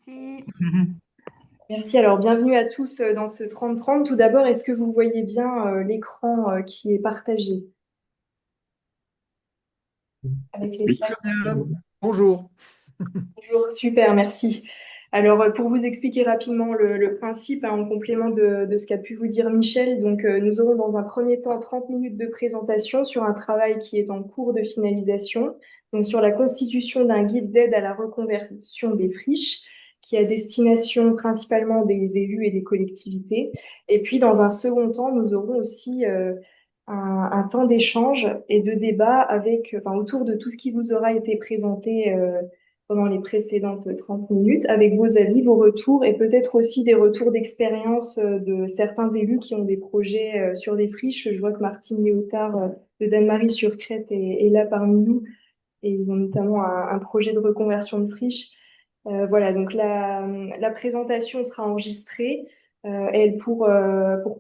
Merci. Merci. Alors, bienvenue à tous dans ce 30-30. Tout d'abord, est-ce que vous voyez bien l'écran qui est partagé avec les Oui, slides? très bien. Bonjour. Bonjour, super, merci. Alors, pour vous expliquer rapidement le principe, hein, en complément de ce qu'a pu vous dire Michel, donc nous aurons dans un premier temps 30 minutes de présentation sur un travail qui est en cours de finalisation, donc sur la constitution d'un guide d'aide à la reconversion des friches, qui est à destination principalement des élus et des collectivités. Et puis, dans un second temps, nous aurons aussi un temps d'échange et de débat avec, enfin, autour de tout ce qui vous aura été présenté pendant les précédentes 30 minutes, avec vos avis, vos retours et peut-être aussi des retours d'expérience de certains élus qui ont des projets sur des friches. Je vois que Martine Léotard de Dan-Marie sur Crète est là parmi nous et ils ont notamment un projet de reconversion de friches. Voilà, donc la présentation sera enregistrée pour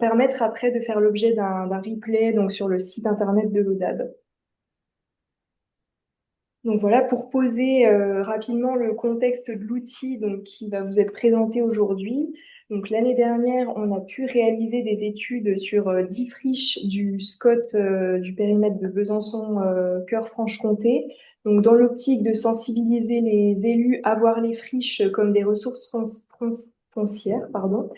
permettre après de faire l'objet d'un replay donc sur le site internet de l'ODAB. Donc voilà, pour poser rapidement le contexte de l'outil donc, qui va vous être présenté aujourd'hui. Donc l'année dernière, on a pu réaliser des études sur 10 friches du SCOT du périmètre de Besançon, Cœur-Franche-Comté. Donc dans l'optique de sensibiliser les élus à voir les friches comme des ressources foncières, pardon,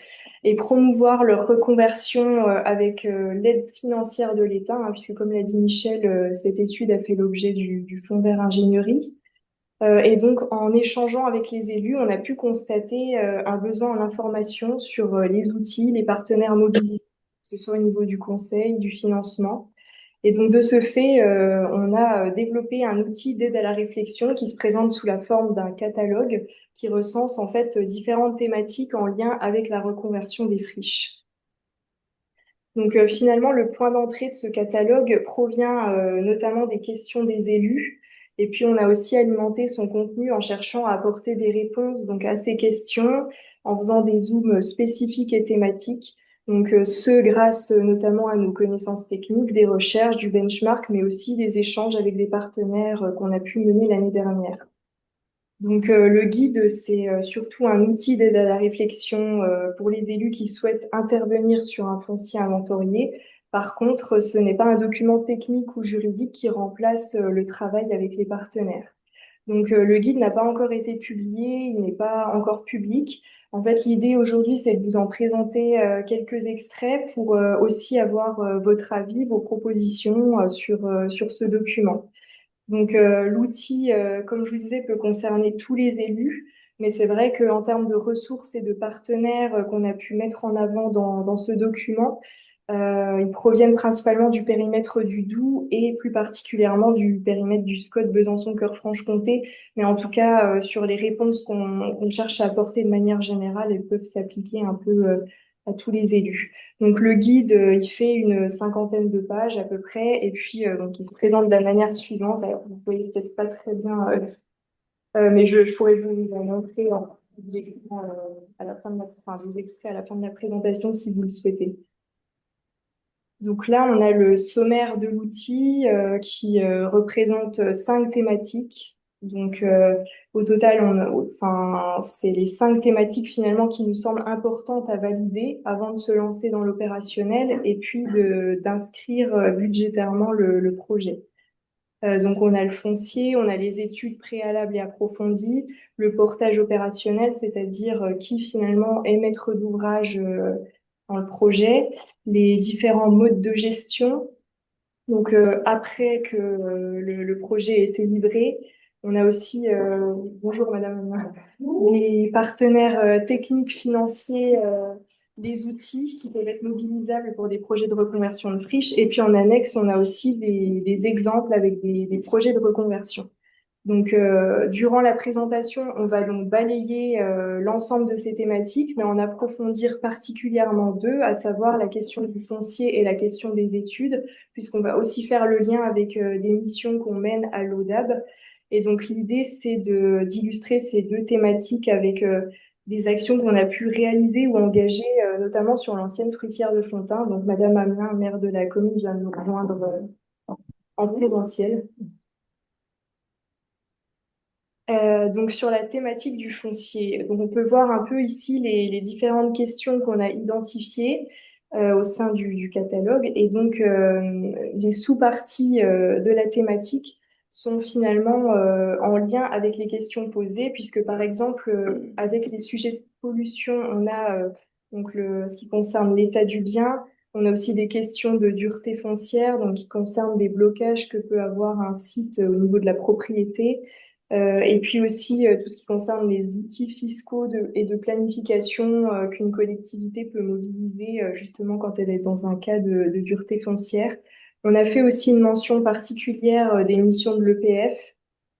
et promouvoir leur reconversion avec l'aide financière de l'État, hein, puisque comme l'a dit Michel, cette étude a fait l'objet du Fonds vert ingénierie. Et donc, en échangeant avec les élus, on a pu constater un besoin en information sur les outils, les partenaires mobilisés, que ce soit au niveau du conseil, du financement. Et donc, de ce fait, on a développé un outil d'aide à la réflexion qui se présente sous la forme d'un catalogue qui recense en fait différentes thématiques en lien avec la reconversion des friches. Donc finalement, le point d'entrée de ce catalogue provient notamment des questions des élus. Et puis on a aussi alimenté son contenu en cherchant à apporter des réponses donc à ces questions, en faisant des zooms spécifiques et thématiques. Donc ce grâce notamment à nos connaissances techniques, des recherches, du benchmark, mais aussi des échanges avec des partenaires qu'on a pu mener l'année dernière. Donc le guide, c'est surtout un outil d'aide à la réflexion pour les élus qui souhaitent intervenir sur un foncier inventorié. Par contre, ce n'est pas un document technique ou juridique qui remplace le travail avec les partenaires. Donc le guide n'a pas encore été publié, il n'est pas encore public. En fait, l'idée aujourd'hui, c'est de vous en présenter quelques extraits pour aussi avoir votre avis, vos propositions sur ce document. Donc l'outil, comme je vous disais, peut concerner tous les élus, mais c'est vrai qu'en termes de ressources et de partenaires qu'on a pu mettre en avant dans ce document, ils proviennent principalement du périmètre du Doubs et plus particulièrement du périmètre du SCOT Besançon-Cœur-Franche-Comté. Mais en tout cas, sur les réponses qu'on cherche à apporter de manière générale, elles peuvent s'appliquer un peu à tous les élus. Donc le guide, il fait une cinquantaine de pages à peu près, et puis donc il se présente de la manière suivante. Alors, vous voyez peut-être pas très bien, mais je pourrais vous la montrer à la fin de enfin, des extraits à la fin de la présentation si vous le souhaitez. Donc là, on a le sommaire de l'outil qui représente 5 thématiques. Donc au total, enfin, c'est les 5 thématiques finalement qui nous semblent importantes à valider avant de se lancer dans l'opérationnel et puis d'inscrire budgétairement le projet. Donc on a le foncier, on a les études préalables et approfondies, le portage opérationnel, c'est-à-dire qui finalement est maître d'ouvrage dans le projet, les différents modes de gestion. Donc après que le projet ait été livré, on a aussi, bonjour madame, les partenaires techniques, financiers, les outils qui peuvent être mobilisables pour des projets de reconversion de friches. Et puis en annexe, on a aussi des exemples avec des projets de reconversion. Donc, durant la présentation, on va donc balayer l'ensemble de ces thématiques, mais en approfondir particulièrement deux, à savoir la question du foncier et la question des études, puisqu'on va aussi faire le lien avec des missions qu'on mène à l'ODAB. Et donc, l'idée, c'est d'illustrer ces deux thématiques avec des actions qu'on a pu réaliser ou engager, notamment sur l'ancienne fruitière de Fontaine. Donc, Madame Hamelin, maire de la commune, vient de nous rejoindre en présentiel. Donc sur la thématique du foncier, donc on peut voir un peu ici les différentes questions qu'on a identifiées au sein du catalogue. Et donc les sous-parties de la thématique sont finalement en lien avec les questions posées, puisque par exemple avec les sujets de pollution, on a donc ce qui concerne l'état du bien. On a aussi des questions de dureté foncière, donc qui concernent des blocages que peut avoir un site au niveau de la propriété. Et puis aussi tout ce qui concerne les outils fiscaux et de planification qu'une collectivité peut mobiliser justement quand elle est dans un cas de dureté foncière. On a fait aussi une mention particulière des missions de l'EPF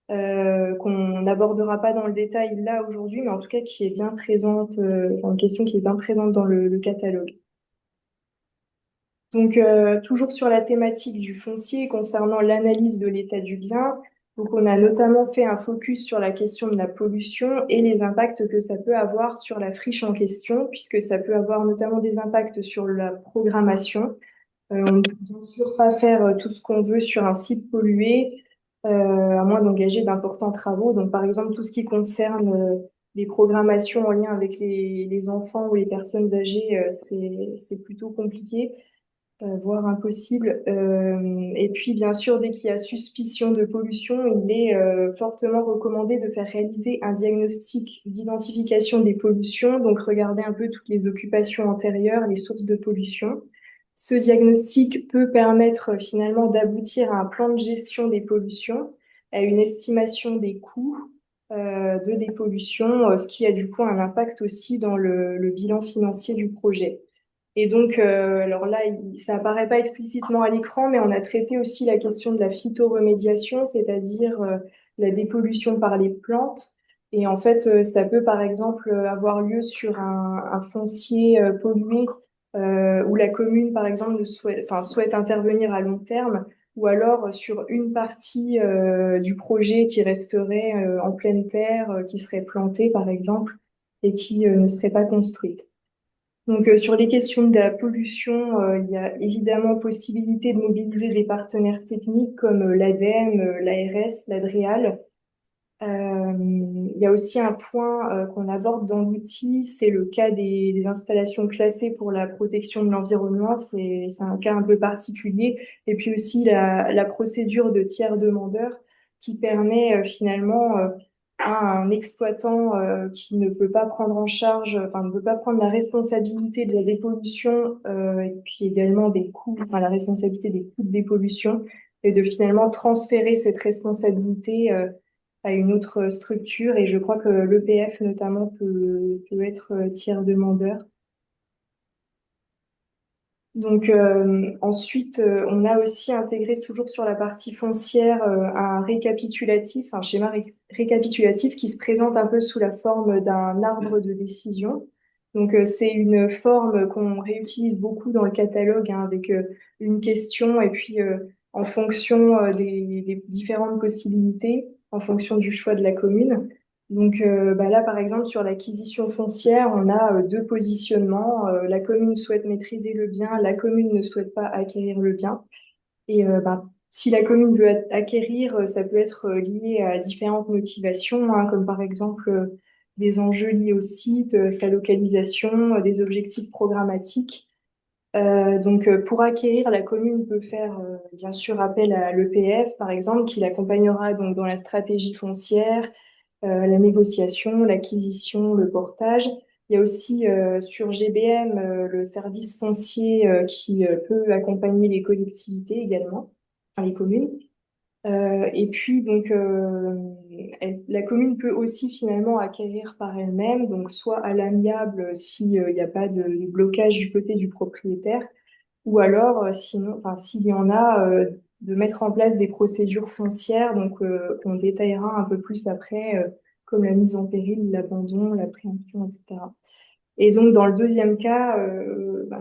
qu'on n'abordera pas dans le détail là aujourd'hui, mais en tout cas qui est bien présente, enfin, une question qui est bien présente dans le catalogue. Donc, toujours sur la thématique du foncier concernant l'analyse de l'état du bien, donc on a notamment fait un focus sur la question de la pollution et les impacts que ça peut avoir sur la friche en question, puisque ça peut avoir notamment des impacts sur la programmation. On ne peut bien sûr pas faire tout ce qu'on veut sur un site pollué, à moins d'engager d'importants travaux. Donc, par exemple, tout ce qui concerne les programmations en lien avec les enfants ou les personnes âgées, c'est plutôt compliqué voire impossible. Et puis, bien sûr, dès qu'il y a suspicion de pollution, il est fortement recommandé de faire réaliser un diagnostic d'identification des pollutions, donc regarder un peu toutes les occupations antérieures, les sources de pollution. Ce diagnostic peut permettre finalement d'aboutir à un plan de gestion des pollutions, à une estimation des coûts de dépollution, ce qui a du coup un impact aussi dans le bilan financier du projet. Et donc, alors là, ça apparaît pas explicitement à l'écran, mais on a traité aussi la question de la phytoremédiation, c'est-à-dire la dépollution par les plantes. Et en fait, ça peut par exemple avoir lieu sur un foncier pollué où la commune, par exemple, souhaite intervenir à long terme, ou alors sur une partie du projet qui resterait en pleine terre, qui serait plantée, par exemple, et qui ne serait pas construite. Donc, sur les questions de la pollution, il y a évidemment possibilité de mobiliser des partenaires techniques comme l'ADEME, l'ARS, l'ADREAL. Il y a aussi un point qu'on aborde dans l'outil, c'est le cas des installations classées pour la protection de l'environnement. C'est un cas un peu particulier. Et puis aussi la procédure de tiers demandeur qui permet finalement à un exploitant qui ne peut pas prendre en charge, enfin ne peut pas prendre la responsabilité de la dépollution et puis également des coûts, enfin la responsabilité des coûts de dépollution et de finalement transférer cette responsabilité à une autre structure. Et je crois que l'EPF notamment peut être tiers demandeur. Donc ensuite, on a aussi intégré toujours sur la partie foncière un récapitulatif, un schéma récapitulatif qui se présente un peu sous la forme d'un arbre de décision. Donc c'est une forme qu'on réutilise beaucoup dans le catalogue hein, avec une question et puis en fonction des différentes possibilités, en fonction du choix de la commune. Donc là, par exemple, sur l'acquisition foncière, on a deux positionnements. La commune souhaite maîtriser le bien, la commune ne souhaite pas acquérir le bien. Et si la commune veut acquérir, ça peut être lié à différentes motivations, hein, comme par exemple des enjeux liés au site, sa localisation, des objectifs programmatiques. Donc, pour acquérir, la commune peut faire bien sûr appel à l'EPF, par exemple, qui l'accompagnera donc dans la stratégie foncière, la négociation, l'acquisition, le portage. Il y a aussi sur GBM le service foncier qui peut accompagner les collectivités également, enfin les communes. Et puis donc la commune peut aussi finalement acquérir par elle-même, donc soit à l'amiable s'il n'y a pas de blocage du côté du propriétaire, ou alors sinon, enfin s'il y en a, de mettre en place des procédures foncières, donc qu'on détaillera un peu plus après, comme la mise en péril, l'abandon, la préemption, etc. Et donc, dans le deuxième cas,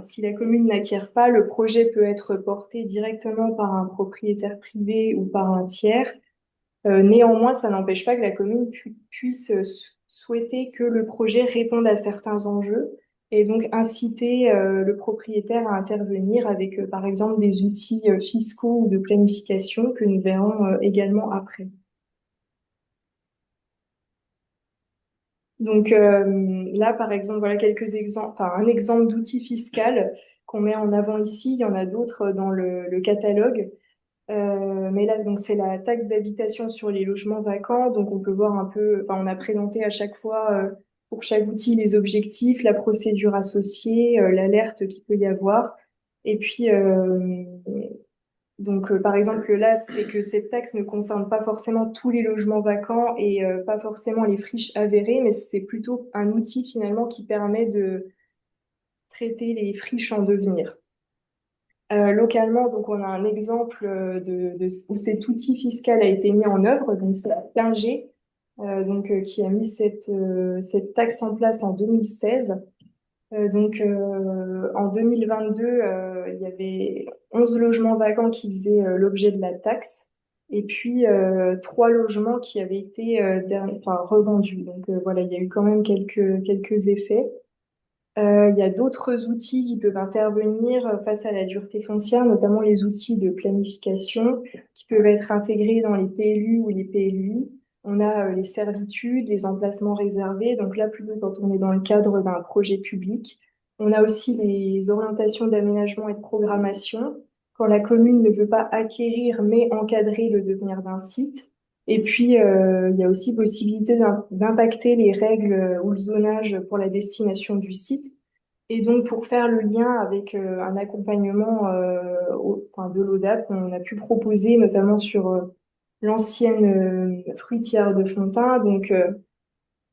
si la commune n'acquiert pas, le projet peut être porté directement par un propriétaire privé ou par un tiers. Néanmoins, ça n'empêche pas que la commune puisse souhaiter que le projet réponde à certains enjeux et donc inciter le propriétaire à intervenir avec, par exemple, des outils fiscaux ou de planification que nous verrons également après. Donc là, par exemple, voilà quelques exemples, enfin un exemple d'outil fiscal qu'on met en avant ici. Il y en a d'autres dans le catalogue. Mais là, donc c'est la taxe d'habitation sur les logements vacants. Donc on peut voir un peu, enfin on a présenté à chaque fois pour chaque outil les objectifs, la procédure associée, l'alerte qu'il peut y avoir. Et puis donc par exemple là, c'est que cette taxe ne concerne pas forcément tous les logements vacants et pas forcément les friches avérées, mais c'est plutôt un outil finalement qui permet de traiter les friches en devenir. Localement, donc on a un exemple où cet outil fiscal a été mis en œuvre, donc c'est la Pinger, qui a mis cette taxe en place en 2016. En 2022, il y avait 11 logements vacants qui faisaient l'objet de la taxe, et puis 3 logements qui avaient été revendus. Donc voilà, il y a eu quand même quelques effets. Il y a d'autres outils qui peuvent intervenir face à la dureté foncière, notamment les outils de planification qui peuvent être intégrés dans les PLU ou les PLUI. On a les servitudes, les emplacements réservés, donc là plutôt quand on est dans le cadre d'un projet public. On a aussi les orientations d'aménagement et de programmation, quand la commune ne veut pas acquérir mais encadrer le devenir d'un site. Et puis, il y a aussi possibilité d'impacter les règles ou le zonage pour la destination du site. Et donc, pour faire le lien avec un accompagnement de l'ODAP, on a pu proposer notamment sur l'ancienne fruitière de Fontaine. Donc,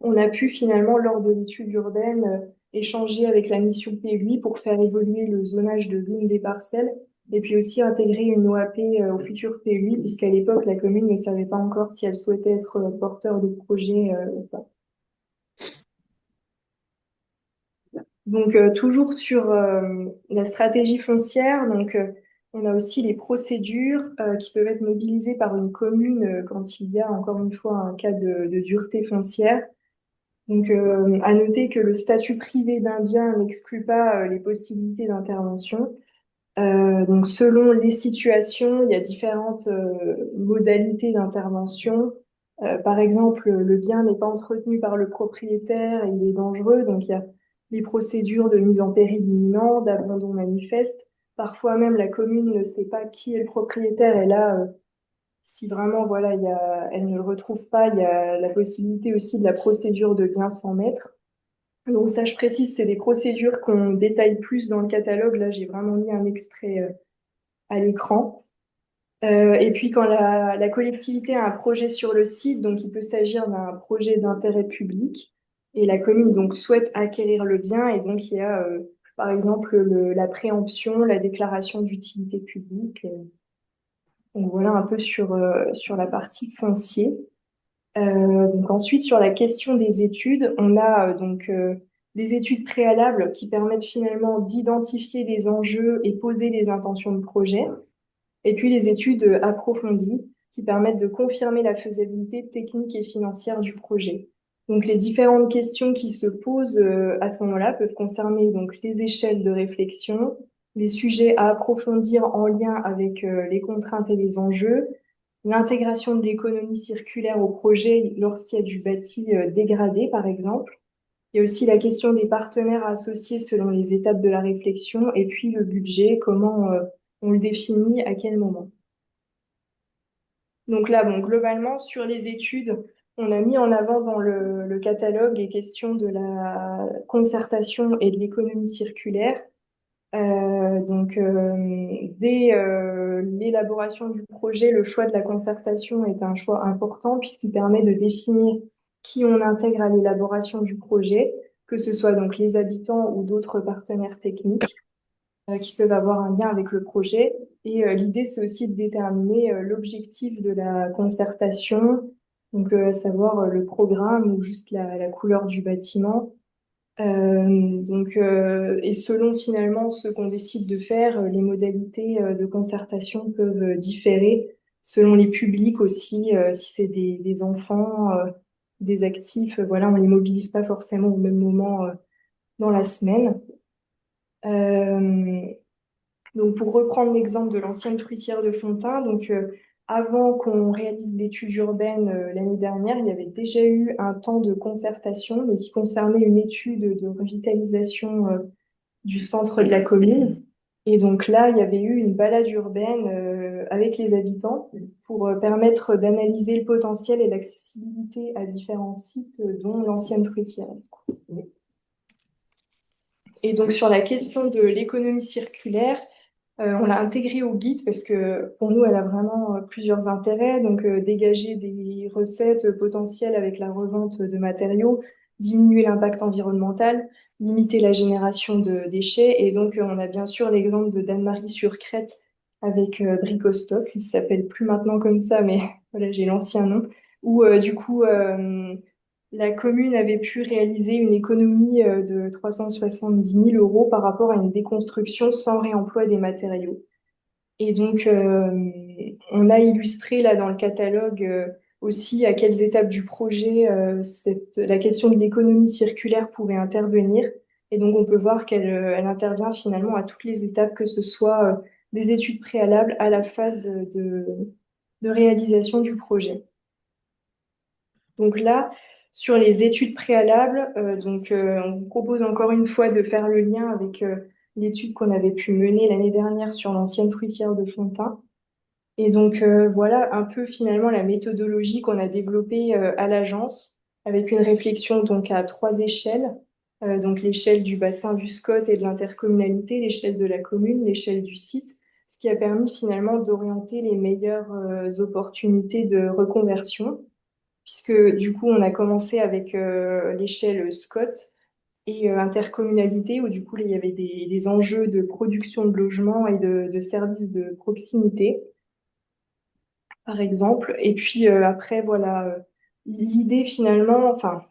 on a pu finalement, lors de l'étude urbaine, échanger avec la mission PUI pour faire évoluer le zonage de l'une des parcelles et puis aussi intégrer une OAP au futur PUI, puisqu'à l'époque, la commune ne savait pas encore si elle souhaitait être porteur de projet ou pas. Donc, toujours sur la stratégie foncière, on a aussi les procédures qui peuvent être mobilisées par une commune quand il y a encore une fois un cas de dureté foncière. Donc, à noter que le statut privé d'un bien n'exclut pas les possibilités d'intervention. Donc, selon les situations, il y a différentes modalités d'intervention. Par exemple, le bien n'est pas entretenu par le propriétaire et il est dangereux, donc il y a les procédures de mise en péril imminent, d'abandon manifeste. Parfois même, la commune ne sait pas qui est le propriétaire et là, si vraiment, voilà, elle ne le retrouve pas, il y a la possibilité aussi de la procédure de bien s'en mettre. Donc ça, je précise, c'est des procédures qu'on détaille plus dans le catalogue. Là, j'ai vraiment mis un extrait à l'écran. Et puis quand la collectivité a un projet sur le site, donc il peut s'agir d'un projet d'intérêt public, et la commune donc souhaite acquérir le bien, et donc il y a par exemple la préemption, la déclaration d'utilité publique. Donc voilà un peu sur la partie foncier. Donc ensuite, sur la question des études, on a des études préalables qui permettent finalement d'identifier les enjeux et poser les intentions de projet. Et puis les études approfondies qui permettent de confirmer la faisabilité technique et financière du projet. Donc les différentes questions qui se posent à ce moment-là peuvent concerner donc les échelles de réflexion, les sujets à approfondir en lien avec les contraintes et les enjeux, l'intégration de l'économie circulaire au projet lorsqu'il y a du bâti dégradé, par exemple. Il y a aussi la question des partenaires associés selon les étapes de la réflexion, et puis le budget, comment on le définit, à quel moment. Donc là, bon, globalement, sur les études, on a mis en avant dans le catalogue les questions de la concertation et de l'économie circulaire. Dès l'élaboration du projet, le choix de la concertation est un choix important puisqu'il permet de définir qui on intègre à l'élaboration du projet, que ce soit donc les habitants ou d'autres partenaires techniques qui peuvent avoir un lien avec le projet. Et l'idée, c'est aussi de déterminer l'objectif de la concertation, donc à savoir le programme ou juste la couleur du bâtiment. Et selon finalement ce qu'on décide de faire, les modalités de concertation peuvent différer selon les publics aussi. Si c'est des enfants, des actifs, voilà, on les mobilise pas forcément au même moment dans la semaine. Donc, pour reprendre l'exemple de l'ancienne fruitière de Fontaine, avant qu'on réalise l'étude urbaine l'année dernière, il y avait déjà eu un temps de concertation, mais qui concernait une étude de revitalisation du centre de la commune. Et donc là, il y avait eu une balade urbaine avec les habitants pour permettre d'analyser le potentiel et l'accessibilité à différents sites, dont l'ancienne fruitière. Et donc sur la question de l'économie circulaire, on l'a intégrée au guide parce que pour nous, elle a vraiment plusieurs intérêts. Donc dégager des recettes potentielles avec la revente de matériaux, diminuer l'impact environnemental, limiter la génération de déchets. Et donc on a bien sûr l'exemple de Danemarie-sur-Crète avec Bricostock, qui s'appelle plus maintenant comme ça, mais voilà, j'ai l'ancien nom, où du coup la commune avait pu réaliser une économie de 370 000 euros par rapport à une déconstruction sans réemploi des matériaux. Et donc, on a illustré là dans le catalogue aussi à quelles étapes du projet la question de l'économie circulaire pouvait intervenir. Et donc, on peut voir qu'elle intervient finalement à toutes les étapes, que ce soit des études préalables à la phase de réalisation du projet. Donc là, sur les études préalables, on vous propose encore une fois de faire le lien avec l'étude qu'on avait pu mener l'année dernière sur l'ancienne fruitière de Fontain. Et donc voilà un peu finalement la méthodologie qu'on a développée à l'agence avec une réflexion donc à trois échelles. Donc l'échelle du bassin du SCOT et de l'intercommunalité, l'échelle de la commune, l'échelle du site, ce qui a permis finalement d'orienter les meilleures opportunités de reconversion, puisque du coup, on a commencé avec l'échelle SCOT et intercommunalité, où du coup, il y avait des enjeux de production de logements et de services de proximité, par exemple. Et puis après, voilà, l'idée finalement, enfin,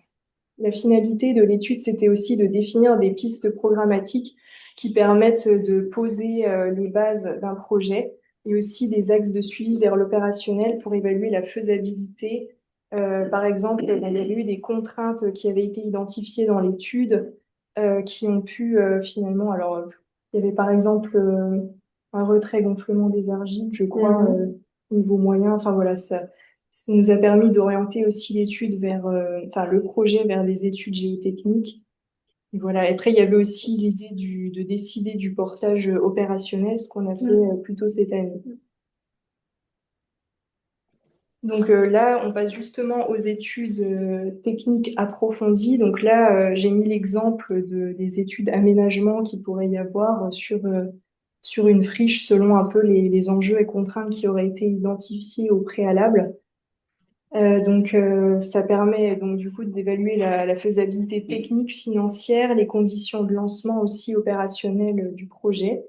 la finalité de l'étude, c'était aussi de définir des pistes programmatiques qui permettent de poser les bases d'un projet et aussi des axes de suivi vers l'opérationnel pour évaluer la faisabilité. Par exemple, il y avait eu des contraintes qui avaient été identifiées dans l'étude qui ont pu finalement, alors il y avait par exemple un retrait gonflement des argiles, je crois, niveau moyen. Enfin voilà, ça nous a permis d'orienter aussi l'étude vers, enfin le projet vers des études géotechniques. Et voilà. Et après, il y avait aussi l'idée de décider du portage opérationnel, ce qu'on a fait plus tôt cette année. Donc là, on passe justement aux études techniques approfondies. Donc là, j'ai mis l'exemple des études aménagement qu'il pourrait y avoir sur une friche selon un peu les enjeux et contraintes qui auraient été identifiés au préalable. Ça permet donc du coup d'évaluer la faisabilité technique, financière, les conditions de lancement aussi opérationnelles du projet.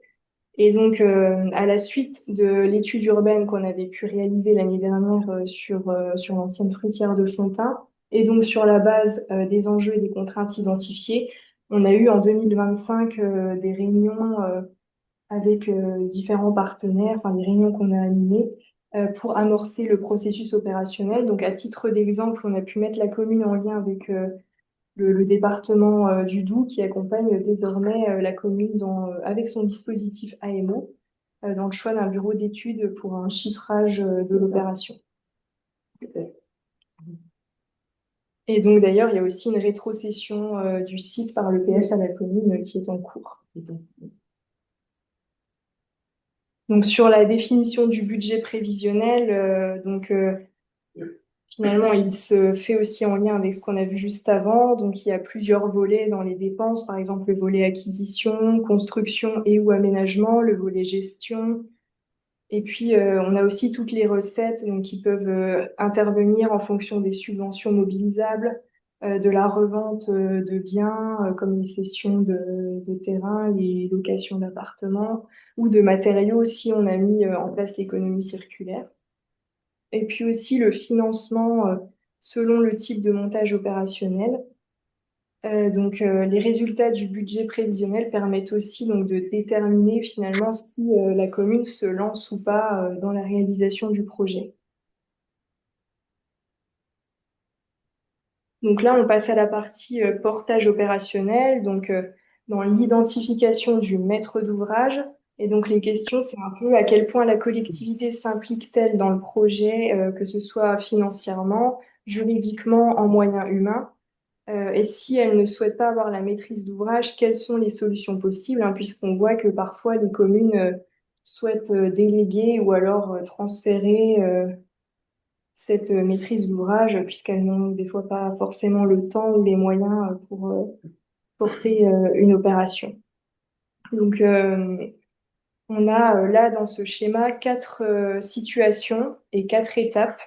Et donc, à la suite de l'étude urbaine qu'on avait pu réaliser l'année dernière sur l'ancienne fruitière de Fontain, et donc sur la base des enjeux et des contraintes identifiées, on a eu en 2025 des réunions avec différents partenaires, enfin des réunions qu'on a animées pour amorcer le processus opérationnel. Donc, à titre d'exemple, on a pu mettre la commune en lien avec le département du Doubs qui accompagne désormais la commune avec son dispositif AMO dans le choix d'un bureau d'études pour un chiffrage de l'opération. Et donc d'ailleurs, il y a aussi une rétrocession du site par l'EPF à la commune qui est en cours. Donc sur la définition du budget prévisionnel, finalement, il se fait aussi en lien avec ce qu'on a vu juste avant. Donc, il y a plusieurs volets dans les dépenses. Par exemple, le volet acquisition, construction et ou aménagement, le volet gestion. Et puis, on a aussi toutes les recettes donc, qui peuvent intervenir en fonction des subventions mobilisables, de la revente de biens, comme les cessions de terrains, les locations d'appartements, ou de matériaux si on a mis en place l'économie circulaire. Et puis aussi le financement selon le type de montage opérationnel. Les résultats du budget prévisionnel permettent aussi donc, de déterminer finalement si la commune se lance ou pas dans la réalisation du projet. Donc là, on passe à la partie portage opérationnel. Donc, dans l'identification du maître d'ouvrage, Et donc les questions, c'est un peu à quel point la collectivité s'implique-t-elle dans le projet, que ce soit financièrement, juridiquement, en moyens humains. Et si elle ne souhaite pas avoir la maîtrise d'ouvrage, quelles sont les solutions possibles, hein, puisqu'on voit que parfois les communes souhaitent déléguer ou alors transférer cette maîtrise d'ouvrage, puisqu'elles n'ont des fois pas forcément le temps ou les moyens pour porter une opération. Donc, on a là dans ce schéma quatre situations et quatre étapes,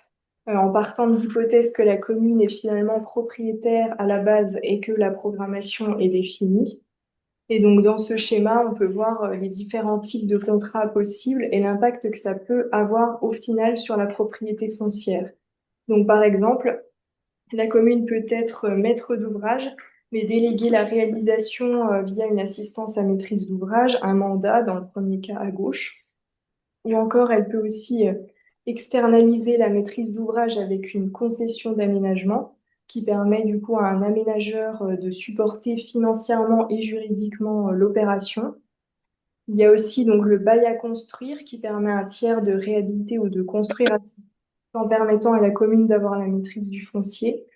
en partant de l'hypothèse que la commune est finalement propriétaire à la base et que la programmation est définie. Et donc dans ce schéma, on peut voir les différents types de contrats possibles et l'impact que ça peut avoir au final sur la propriété foncière. Donc par exemple, la commune peut être maître d'ouvrage, mais déléguer la réalisation via une assistance à maîtrise d'ouvrage, un mandat dans le premier cas à gauche. Ou encore, elle peut aussi externaliser la maîtrise d'ouvrage avec une concession d'aménagement qui permet du coup à un aménageur de supporter financièrement et juridiquement l'opération. Il y a aussi donc le bail à construire qui permet à un tiers de réhabiliter ou de construire en permettant à la commune d'avoir la maîtrise du foncier,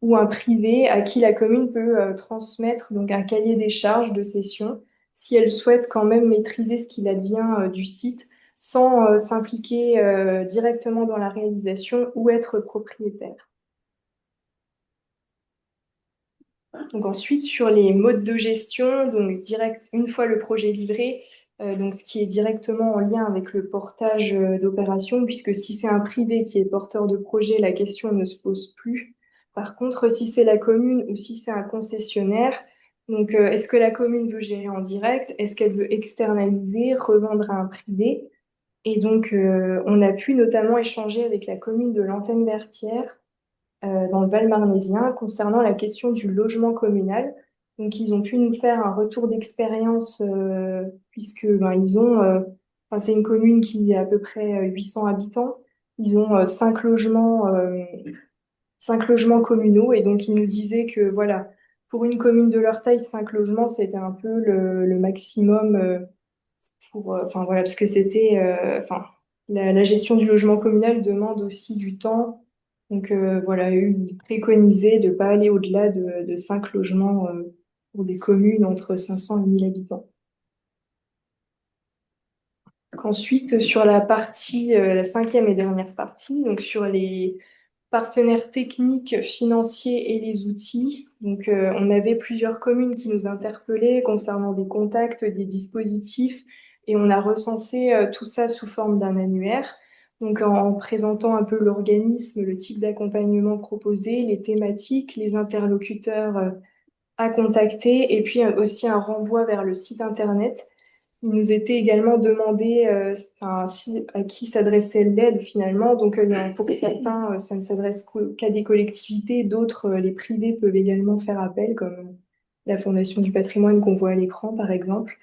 ou un privé à qui la commune peut transmettre donc un cahier des charges de cession si elle souhaite quand même maîtriser ce qu'il advient du site sans s'impliquer directement dans la réalisation ou être propriétaire. Donc ensuite, sur les modes de gestion, donc direct, une fois le projet livré, donc ce qui est directement en lien avec le portage d'opération, puisque si c'est un privé qui est porteur de projet, la question ne se pose plus. Par contre, si c'est la commune ou si c'est un concessionnaire, donc est-ce que la commune veut gérer en direct? Est-ce qu'elle veut externaliser, revendre à un privé? Et donc, on a pu notamment échanger avec la commune de Lantenne-Bertière dans le Val-Marnésien concernant la question du logement communal. Donc, ils ont pu nous faire un retour d'expérience puisque ben, enfin, c'est une commune qui a à peu près 800 habitants. Ils ont cinq logements communaux et donc ils nous disaient que voilà, pour une commune de leur taille, 5 logements, c'était un peu le maximum enfin voilà, parce que enfin, la gestion du logement communal demande aussi du temps. Donc voilà, eux, ils préconisaient de ne pas aller au-delà de 5 logements pour des communes entre 500 et 1000 habitants. Donc, ensuite, sur la partie, la cinquième et dernière partie, donc sur les partenaires techniques, financiers et les outils. Donc, on avait plusieurs communes qui nous interpellaient concernant des contacts, des dispositifs, et on a recensé tout ça sous forme d'un annuaire. Donc, en présentant un peu l'organisme, le type d'accompagnement proposé, les thématiques, les interlocuteurs à contacter, et puis aussi un renvoi vers le site internet. Il nous était également demandé à qui s'adressait l'aide finalement. Donc, pour certains, ça ne s'adresse qu'à des collectivités, d'autres, les privés peuvent également faire appel, comme la Fondation du patrimoine qu'on voit à l'écran, par exemple.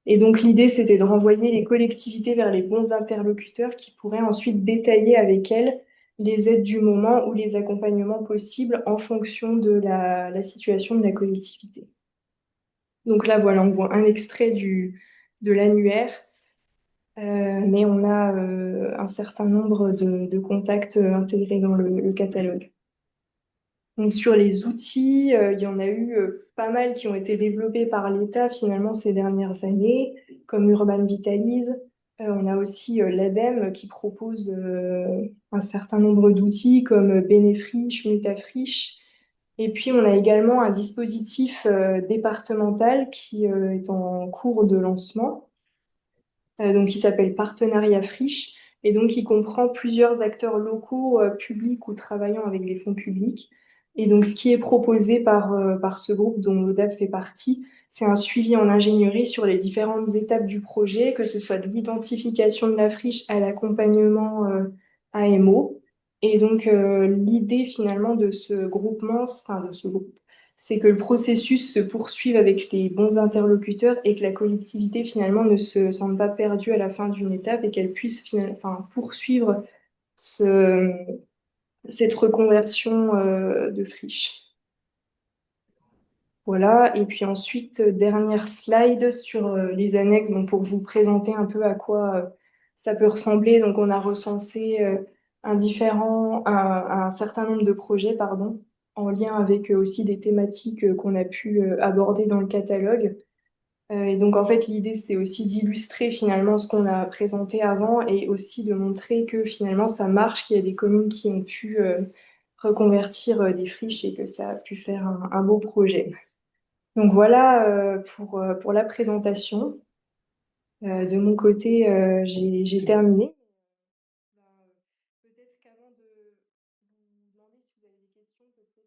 Et donc, l'idée, c'était de renvoyer les collectivités vers les bons interlocuteurs qui pourraient ensuite détailler avec elles les aides du moment ou les accompagnements possibles en fonction de la situation de la collectivité. Donc là, voilà, on voit un extrait de l'annuaire. Mais on a un certain nombre de contacts intégrés dans le catalogue. Donc sur les outils, il y en a eu pas mal qui ont été développés par l'État finalement ces dernières années, comme Urban Vitalise. On a aussi l'ADEME qui propose un certain nombre d'outils comme Benefriche, Mutafriche. Et puis on a également un dispositif départemental qui est en cours de lancement donc qui s'appelle Partenariat Friche, et donc il comprend plusieurs acteurs locaux, publics ou travaillant avec des fonds publics. Et donc ce qui est proposé par ce groupe dont l'ODAP fait partie, c'est un suivi en ingénierie sur les différentes étapes du projet, que ce soit de l'identification de la friche à l'accompagnement AMO. Et donc l'idée finalement de ce groupement, enfin de ce groupe, c'est que le processus se poursuive avec les bons interlocuteurs et que la collectivité finalement ne se sente pas perdue à la fin d'une étape et qu'elle puisse enfin, poursuivre ce, cette reconversion de friche. Voilà, et puis ensuite, dernière slide sur les annexes, donc pour vous présenter un peu à quoi ça peut ressembler. Donc on a recensé un certain nombre de projets, pardon, en lien avec aussi des thématiques qu'on a pu aborder dans le catalogue. Et donc en fait, l'idée, c'est aussi d'illustrer finalement ce qu'on a présenté avant et aussi de montrer que finalement ça marche, qu'il y a des communes qui ont pu reconvertir des friches et que ça a pu faire un beau projet. Donc voilà pour la présentation. De mon côté, j'ai terminé.